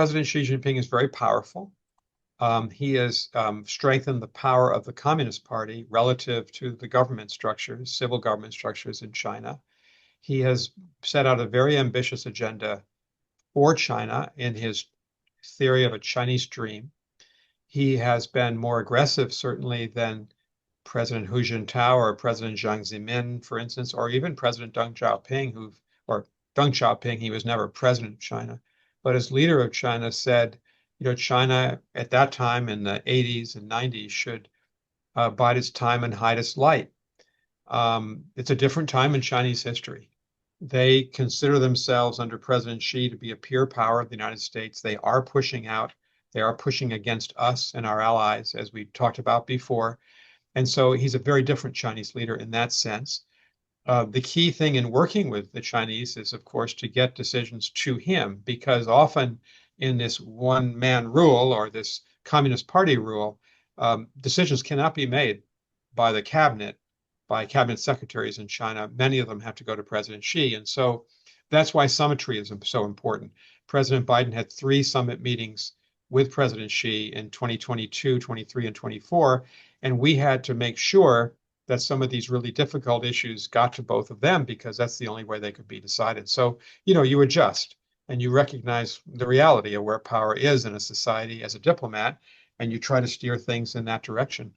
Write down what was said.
President Xi Jinping is very powerful. He has strengthened the power of the Communist Party relative to the government structures, civil government structures in China. He has set out a very ambitious agenda for China in his theory of a Chinese dream. He has been more aggressive, certainly, than President Hu Jintao or President Jiang Zemin, for instance, or even President Deng Xiaoping, or Deng Xiaoping, he was never president of China, but as leader of China said, China at that time in the 80s and 90s should bide its time and hide its light. It's a different time in Chinese history. They consider themselves under President Xi to be a peer power of the United States. They are pushing out. They are pushing against us and our allies, as we talked about before. And so he's a very different Chinese leader in that sense. The key thing in working with the Chinese is, of course, to get decisions to him, because often in this one-man rule or this Communist Party rule, decisions cannot be made by the cabinet, by cabinet secretaries in China. Many of them have to go to President Xi. And so that's why symmetry is so important. President Biden had 3 summit meetings with President Xi in 2022, 23, and 24. And we had to make sure that some of these really difficult issues got to both of them, because that's the only way they could be decided. So, you adjust and you recognize the reality of where power is in a society as a diplomat, and you try to steer things in that direction.